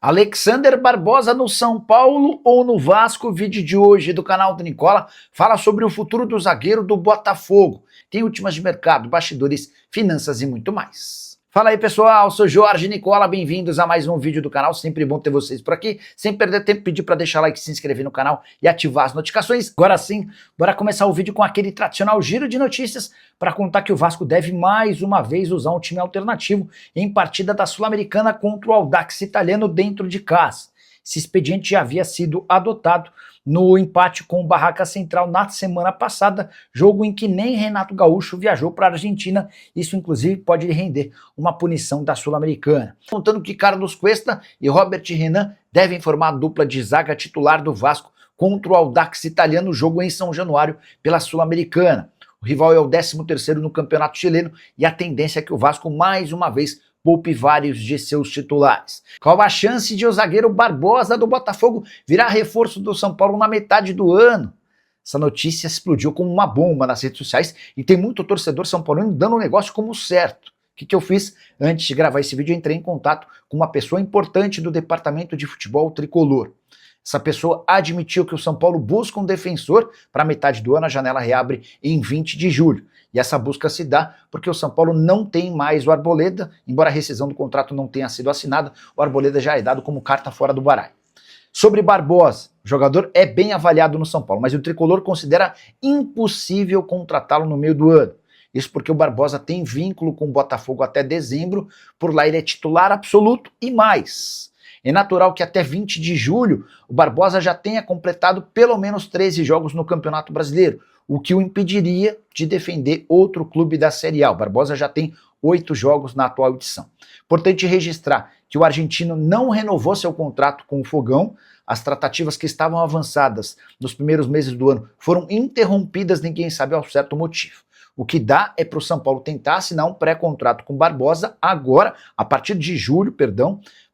Alexander Barbosa no São Paulo ou no Vasco? O vídeo de hoje do canal do Nicola fala sobre o futuro do zagueiro do Botafogo. Tem últimas de mercado, bastidores, finanças e muito mais. Fala aí pessoal, sou Jorge Nicola, bem-vindos a mais um vídeo do canal, sempre bom ter vocês por aqui. Sem perder tempo, pedir para deixar like, se inscrever no canal e ativar as notificações. Agora sim, bora começar o vídeo com aquele tradicional giro de notícias para contar que o Vasco deve mais uma vez usar um time alternativo em partida da Sul-Americana contra o Audax Italiano dentro de casa. Esse expediente já havia sido adotado no empate com o Barraca Central na semana passada, jogo em que nem Renato Gaúcho viajou para a Argentina. Isso inclusive pode lhe render uma punição da Sul-Americana. Contando que Carlos Cuesta e Robert Renan devem formar a dupla de zaga titular do Vasco contra o Audax Italiano, jogo em São Januário pela Sul-Americana. O rival é o 13º no campeonato chileno e a tendência é que o Vasco mais uma vez poupe vários de seus titulares. Qual a chance de o zagueiro Barbosa do Botafogo virar reforço do São Paulo na metade do ano? Essa notícia explodiu como uma bomba nas redes sociais e tem muito torcedor são paulino dando o negócio como certo. O que eu fiz? Antes de gravar esse vídeo, eu entrei em contato com uma pessoa importante do departamento de futebol tricolor. Essa pessoa admitiu que o São Paulo busca um defensor para a metade do ano, a janela reabre em 20 de julho. E essa busca se dá porque o São Paulo não tem mais o Arboleda, embora a rescisão do contrato não tenha sido assinada, o Arboleda já é dado como carta fora do baralho. Sobre Barbosa, o jogador é bem avaliado no São Paulo, mas o tricolor considera impossível contratá-lo no meio do ano. Isso porque o Barbosa tem vínculo com o Botafogo até dezembro, por lá ele é titular absoluto e mais. É natural que até 20 de julho o Barbosa já tenha completado pelo menos 13 jogos no Campeonato Brasileiro, o que o impediria de defender outro clube da Série A. O Barbosa já tem 8 jogos na atual edição. Importante registrar que o argentino não renovou seu contrato com o Fogão. As tratativas que estavam avançadas nos primeiros meses do ano foram interrompidas, ninguém sabe ao certo motivo. O que dá é para o São Paulo tentar assinar um pré-contrato com Barbosa agora, a partir de julho,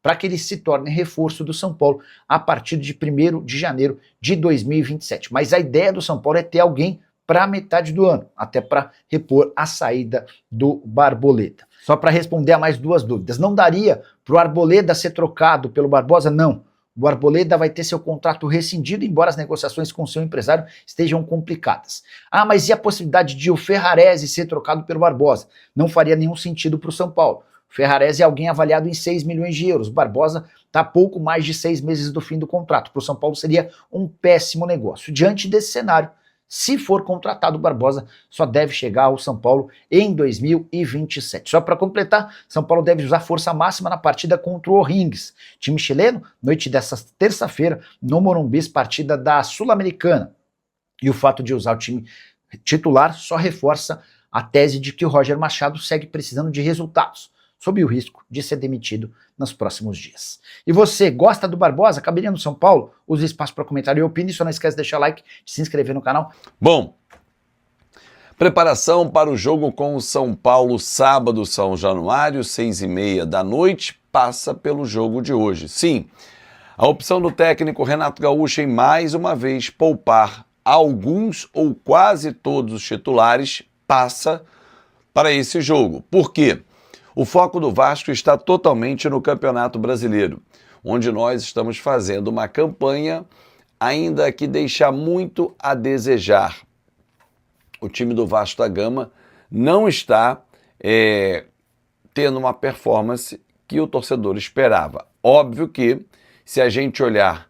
para que ele se torne reforço do São Paulo a partir de 1º de janeiro de 2027. Mas a ideia do São Paulo é ter alguém para a metade do ano, até para repor a saída do Arboleda. Só para responder a mais duas dúvidas, não daria para o Arboleda ser trocado pelo Barbosa? Não. O Arboleda vai ter seu contrato rescindido, embora as negociações com seu empresário estejam complicadas. Ah, mas e a possibilidade de o Ferrarese ser trocado pelo Barbosa? Não faria nenhum sentido para o São Paulo. O Ferrarese é alguém avaliado em 6 milhões de euros. O Barbosa está a pouco mais de 6 meses do fim do contrato. Para o São Paulo seria um péssimo negócio. Diante desse cenário, se for contratado, o Barbosa só deve chegar ao São Paulo em 2027. Só para completar, São Paulo deve usar força máxima na partida contra o O'Higgins, time chileno, noite dessa terça-feira, no Morumbi, partida da Sul-Americana. E o fato de usar o time titular só reforça a tese de que o Roger Machado segue precisando de resultados, sob o risco de ser demitido nos próximos dias. E você, gosta do Barbosa? Caberia no São Paulo? Use espaço para comentário e opine, só não esquece de deixar like, de se inscrever no canal. Bom, preparação para o jogo com o São Paulo, sábado, São Januário, 6h30 da noite, passa pelo jogo de hoje. Sim, a opção do técnico Renato Gaúcho em mais uma vez poupar alguns ou quase todos os titulares passa para esse jogo. Por quê? O foco do Vasco está totalmente no Campeonato Brasileiro, onde nós estamos fazendo uma campanha ainda que deixa muito a desejar. O time do Vasco da Gama não está tendo uma performance que o torcedor esperava. Óbvio que, se a gente olhar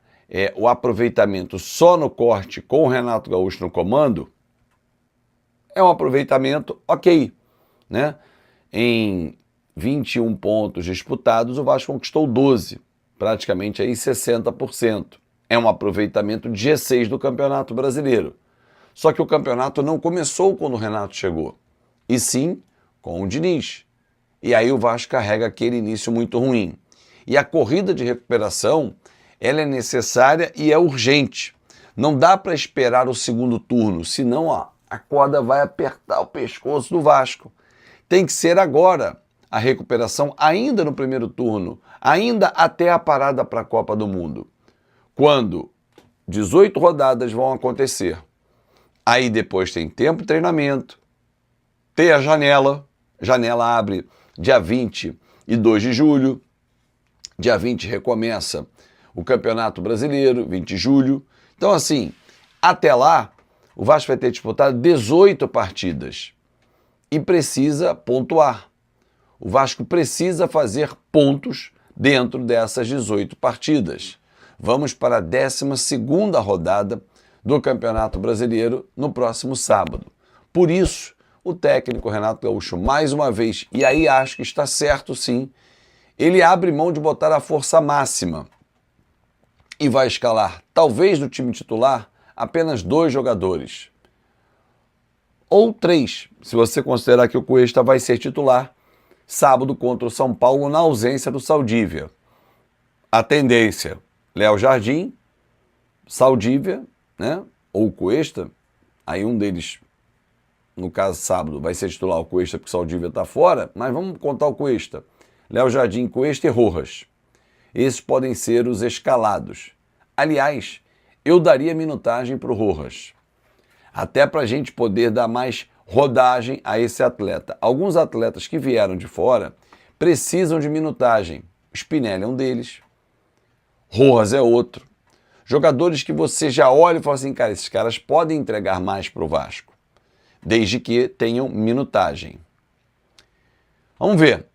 o aproveitamento só no corte com o Renato Gaúcho no comando, é um aproveitamento ok, né? Em 21 pontos disputados, o Vasco conquistou 12, praticamente aí 60%. É um aproveitamento de G6 do Campeonato Brasileiro. Só que o campeonato não começou quando o Renato chegou, e sim com o Diniz. E aí o Vasco carrega aquele início muito ruim. E a corrida de recuperação, ela é necessária e é urgente. Não dá para esperar o segundo turno, senão a corda vai apertar o pescoço do Vasco. Tem que ser agora. A recuperação ainda no primeiro turno, ainda até a parada para a Copa do Mundo, quando 18 rodadas vão acontecer. Aí depois tem tempo de treinamento, tem a janela abre dia 22 de julho, Dia 20 recomeça o Campeonato Brasileiro, 20 de julho. Então, assim, até lá, o Vasco vai ter disputado 18 partidas e precisa pontuar. O Vasco precisa fazer pontos dentro dessas 18 partidas. Vamos para a 12ª rodada do Campeonato Brasileiro no próximo sábado. Por isso, o técnico Renato Gaúcho, mais uma vez, e aí acho que está certo sim, ele abre mão de botar a força máxima e vai escalar, talvez do time titular, apenas 2 jogadores. Ou 3, se você considerar que o Cuesta vai ser titular sábado contra o São Paulo na ausência do Saldívia. A tendência, Léo Jardim, Saldívia, né? Ou Cuesta, aí um deles, no caso sábado, vai ser titular o Cuesta porque o Saldívia está fora, mas vamos contar o Cuesta. Léo Jardim, Cuesta e Rojas. Esses podem ser os escalados. Aliás, eu daria minutagem para o Rojas, até para a gente poder dar mais rodagem a esse atleta. Alguns atletas que vieram de fora precisam de minutagem. Spinelli é um deles, Rojas é outro. Jogadores que você já olha e fala assim, cara, esses caras podem entregar mais para o Vasco, desde que tenham minutagem. Vamos ver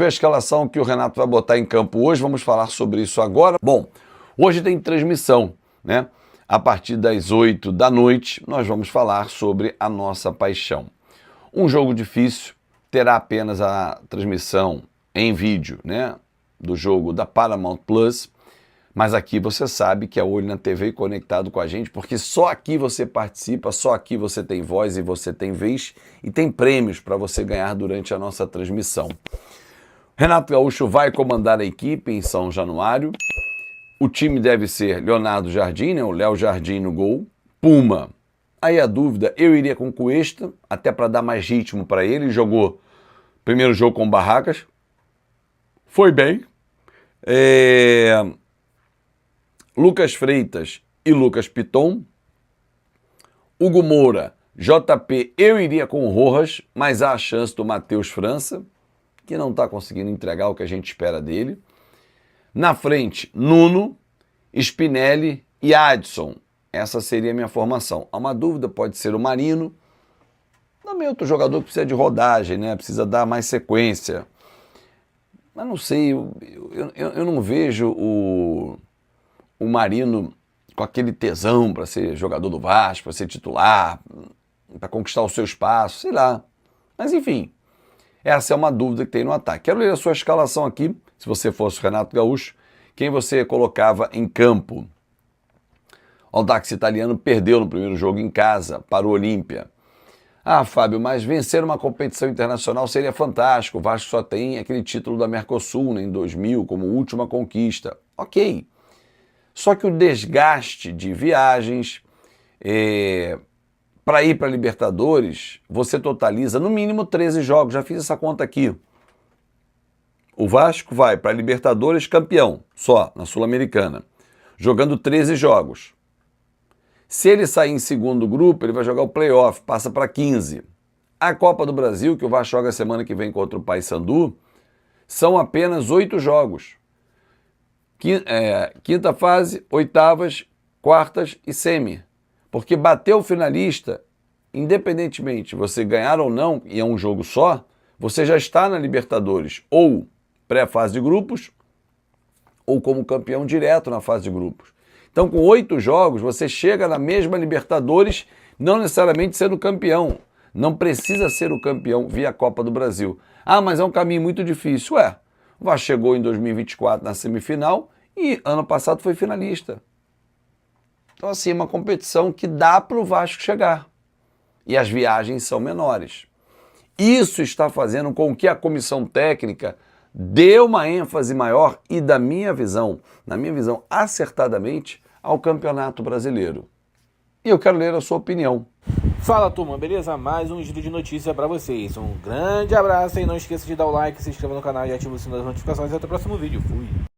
a escalação que o Renato vai botar em campo hoje, vamos falar sobre isso agora. Bom, hoje tem transmissão, né? A partir das 8 da noite, nós vamos falar sobre a nossa paixão. Um jogo difícil, terá apenas a transmissão em vídeo, né? Do jogo da Paramount Plus, mas aqui você sabe que é olho na TV e conectado com a gente, porque só aqui você participa, só aqui você tem voz e você tem vez e tem prêmios para você ganhar durante a nossa transmissão. Renato Gaúcho vai comandar a equipe em São Januário. O time deve ser Leonardo Jardim, né? O Léo Jardim no gol. Puma. Aí a dúvida, eu iria com Cuesta, até para dar mais ritmo para ele. Jogou primeiro jogo com Barracas. Foi bem. Lucas Freitas e Lucas Piton. Hugo Moura, JP, eu iria com o Rojas, mas há a chance do Matheus França, que não está conseguindo entregar o que a gente espera dele. Na frente, Nuno, Spinelli e Adson. Essa seria a minha formação. Há uma dúvida, pode ser o Marino. Também outro jogador que precisa de rodagem, né? Precisa dar mais sequência. Mas não sei, eu não vejo o Marino com aquele tesão para ser jogador do Vasco, para ser titular, para conquistar o seu espaço, sei lá. Mas enfim, essa é uma dúvida que tem no ataque. Quero ler a sua escalação aqui, se você fosse o Renato Gaúcho, quem você colocava em campo. O Audax Italiano perdeu no primeiro jogo em casa para o Olímpia. Ah, Fábio, mas vencer uma competição internacional seria fantástico. O Vasco só tem aquele título da Mercosul, né, em 2000 como última conquista. Ok. Só que o desgaste de viagens, para ir para a Libertadores, você totaliza no mínimo 13 jogos. Já fiz essa conta aqui. O Vasco vai para a Libertadores campeão, só, na Sul-Americana, jogando 13 jogos. Se ele sair em segundo grupo, ele vai jogar o playoff, passa para 15. A Copa do Brasil, que o Vasco joga semana que vem contra o Paysandu, são apenas 8 jogos. Quinta fase, oitavas, quartas e semi. Porque bater o finalista, independentemente você ganhar ou não, e é um jogo só, você já está na Libertadores, ou pré-fase de grupos, ou como campeão direto na fase de grupos. Então, com 8 jogos, você chega na mesma Libertadores, não necessariamente sendo campeão. Não precisa ser o campeão via Copa do Brasil. Ah, mas é um caminho muito difícil. O Vasco chegou em 2024 na semifinal e ano passado foi finalista. Então, assim, é uma competição que dá para o Vasco chegar. E as viagens são menores. Isso está fazendo com que a comissão técnica dê uma ênfase maior e, na minha visão, acertadamente, ao Campeonato Brasileiro. E eu quero ler a sua opinião. Fala, turma, beleza? Mais um giro de notícia para vocês. Um grande abraço e não esqueça de dar o like, se inscreva no canal e ative o sino das notificações. Até o próximo vídeo. Fui!